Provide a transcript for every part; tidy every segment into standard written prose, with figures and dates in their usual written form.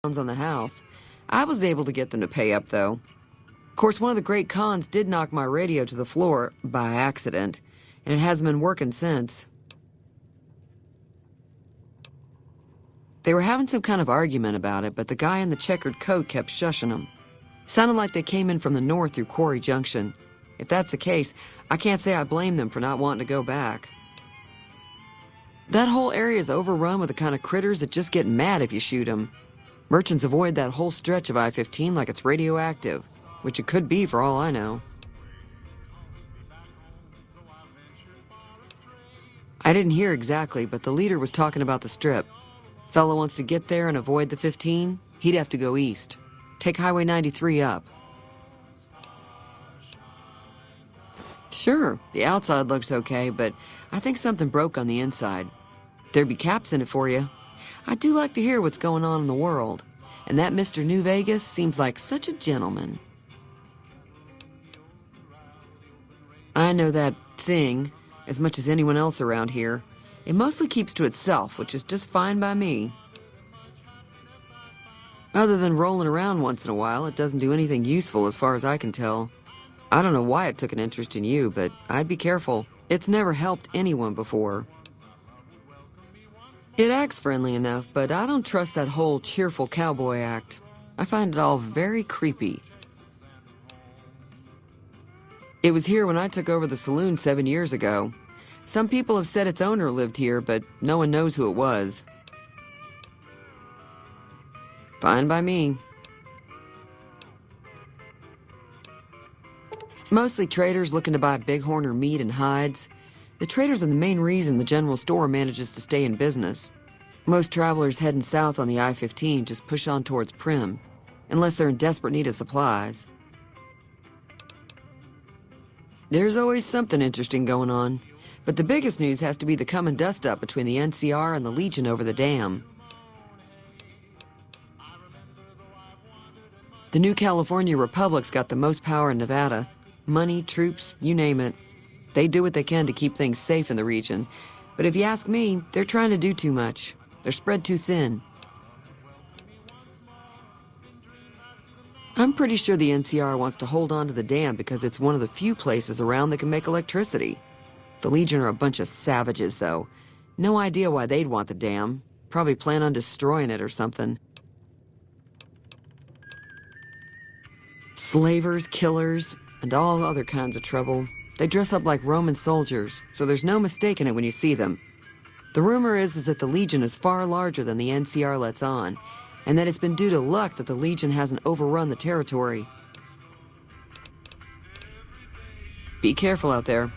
on the house. I was able to get them to pay up, though. Of course, one of the great cons did knock my radio to the floor by accident, and it hasn't been working since. They were having some kind of argument about it, but the guy in the checkered coat kept shushing them. Sounded like they came in from the north through Quarry Junction. If that's the case, I can't say I blame them for not wanting to go back. That whole area is overrun with the kind of critters that just get mad if you shoot them. Merchants avoid that whole stretch of I-15 like it's radioactive, which it could be for all I know. I didn't hear exactly, but the leader was talking about the strip. Fellow wants to get there and avoid the 15, he'd have to go east. Take Highway 93 up. Sure, the outside looks okay, but I think something broke on the inside. There'd be caps in it for you. I do like to hear what's going on in the world, and that Mr. New Vegas seems like such a gentleman. I know that thing as much as anyone else around here. It mostly keeps to itself, which is just fine by me. Other than rolling around once in a while, it doesn't do anything useful as far as I can tell. I don't know why it took an interest in you, but I'd be careful. It's never helped anyone before. It acts friendly enough, but I don't trust that whole cheerful cowboy act. I find it all very creepy. It was here when I took over the saloon 7 years ago. Some people have said its owner lived here, but no one knows who it was. Fine by me. Mostly traders looking to buy bighorn or meat and hides. The traders are the main reason the general store manages to stay in business. Most travelers heading south on the I-15 just push on towards Prim, unless they're in desperate need of supplies. There's always something interesting going on, but the biggest news has to be the coming dust-up between the NCR and the Legion over the dam. The new California Republic's got the most power in Nevada. Money, troops, you name it. They do what they can to keep things safe in the region, but if you ask me, they're trying to do too much. They're spread too thin. I'm pretty sure the NCR wants to hold on to the dam because it's one of the few places around that can make electricity. The Legion are a bunch of savages, though. No idea why they'd want the dam. Probably plan on destroying it or something. Slavers, killers, and all other kinds of trouble. They dress up like Roman soldiers, so there's no mistaking it when you see them. The rumor is that the Legion is far larger than the NCR lets on, and that it's been due to luck that the Legion hasn't overrun the territory. Be careful out there.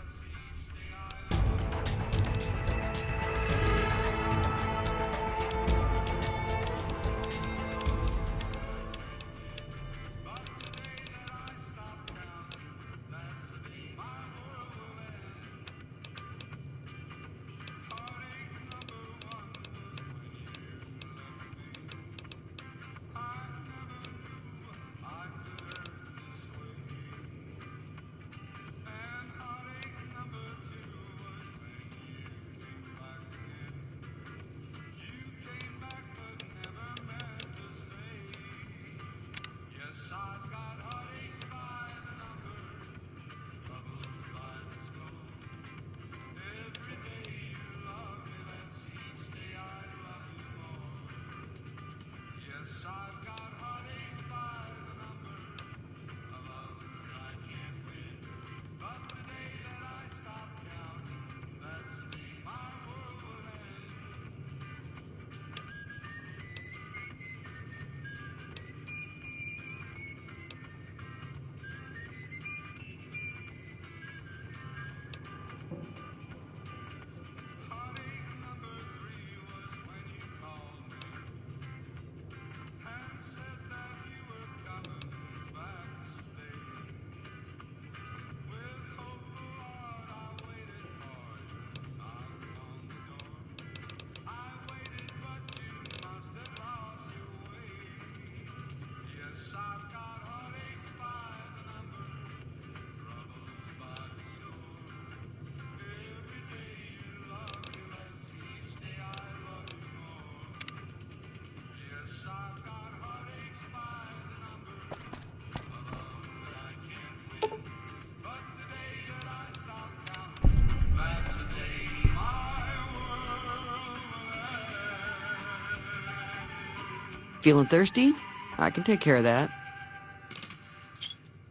Feeling thirsty? I can take care of that.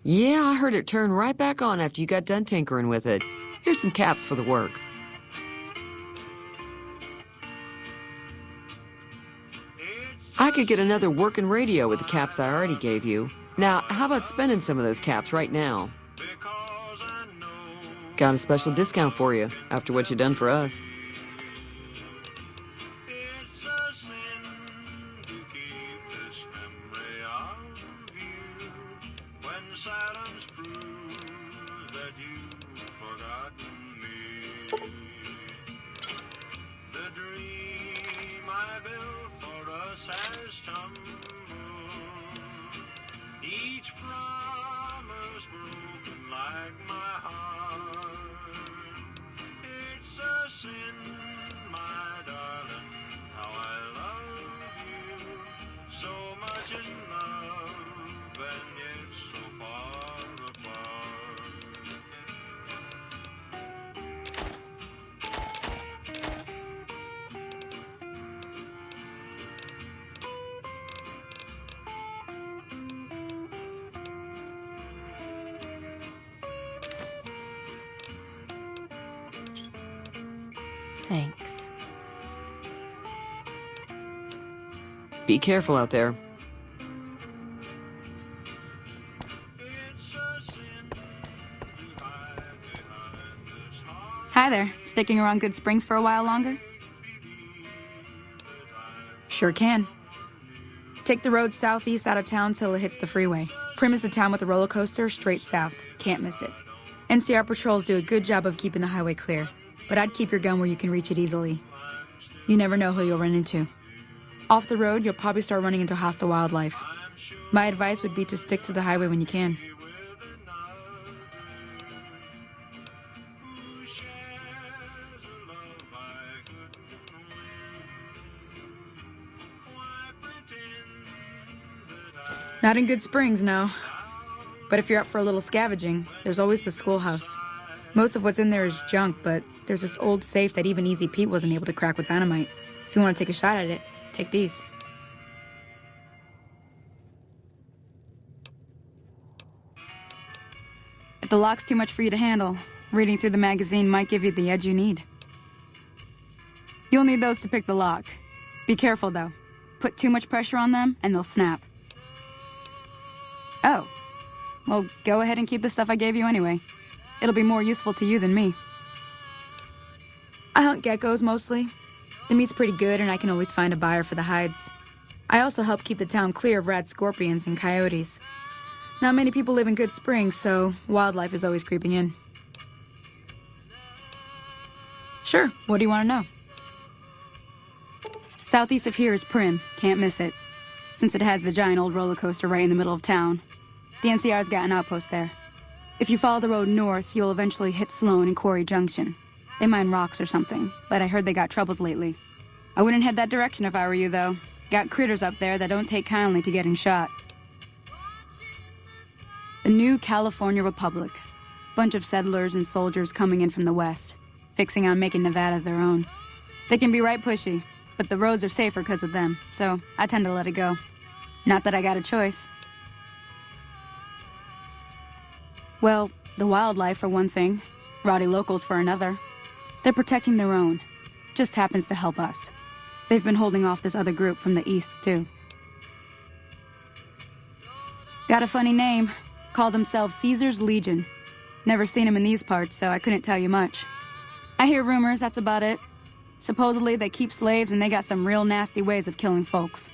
Yeah, I heard it turn right back on after you got done tinkering with it. Here's some caps for the work. I could get another working radio with the caps I already gave you. Now, how about spending some of those caps right now? Got a special discount for you after what you done for us. Thanks. Be careful out there. Hi there. Sticking around Good Springs for a while longer? Sure can. Take the road southeast out of town till it hits the freeway. Prim is the town with the roller coaster straight south. Can't miss it. NCR patrols do a good job of keeping the highway clear, but I'd keep your gun where you can reach it easily. You never know who you'll run into. Off the road, you'll probably start running into hostile wildlife. My advice would be to stick to the highway when you can. Not in Good Springs, no. But if you're up for a little scavenging, there's always the schoolhouse. Most of what's in there is junk, but there's this old safe that even Easy Pete wasn't able to crack with dynamite. If you want to take a shot at it, take these. If the lock's too much for you to handle, reading through the magazine might give you the edge you need. You'll need those to pick the lock. Be careful, though. Put too much pressure on them, and they'll snap. Oh. Well, go ahead and keep the stuff I gave you anyway. It'll be more useful to you than me. I hunt geckos mostly. The meat's pretty good and I can always find a buyer for the hides. I also help keep the town clear of rad scorpions and coyotes. Not many people live in Good Springs, so wildlife is always creeping in. Sure, what do you want to know? Southeast of here is Prim, can't miss it. Since it has the giant old roller coaster right in the middle of town. The NCR's got an outpost there. If you follow the road north, you'll eventually hit Sloan and Quarry Junction. They mine rocks or something, but I heard they got troubles lately. I wouldn't head that direction if I were you, though. Got critters up there that don't take kindly to getting shot. The new California Republic. Bunch of settlers and soldiers coming in from the west, fixing on making Nevada their own. They can be right pushy, but the roads are safer because of them, so I tend to let it go. Not that I got a choice. Well, the wildlife for one thing, rowdy locals for another. They're protecting their own. Just happens to help us. They've been holding off this other group from the east, too. Got a funny name. Call themselves Caesar's Legion. Never seen them in these parts, so I couldn't tell you much. I hear rumors, that's about it. Supposedly they keep slaves and they got some real nasty ways of killing folks.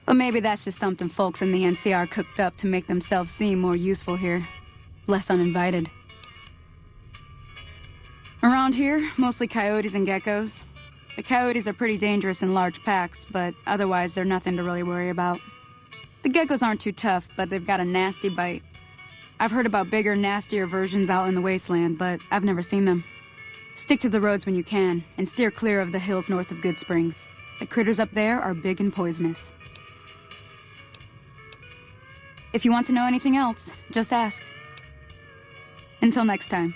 But maybe that's just something folks in the NCR cooked up to make themselves seem more useful here. Less uninvited. Around here, mostly coyotes and geckos. The coyotes are pretty dangerous in large packs, but otherwise they're nothing to really worry about. The geckos aren't too tough, but they've got a nasty bite. I've heard about bigger, nastier versions out in the wasteland, but I've never seen them. Stick to the roads when you can, and steer clear of the hills north of Good Springs. The critters up there are big and poisonous. If you want to know anything else, just ask. Until next time.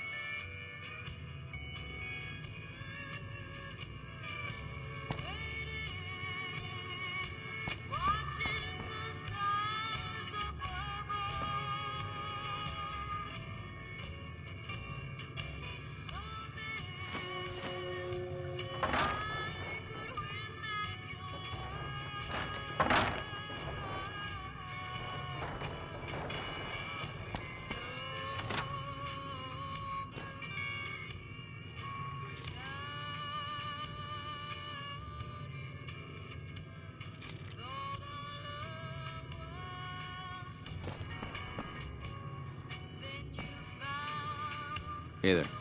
Hey there.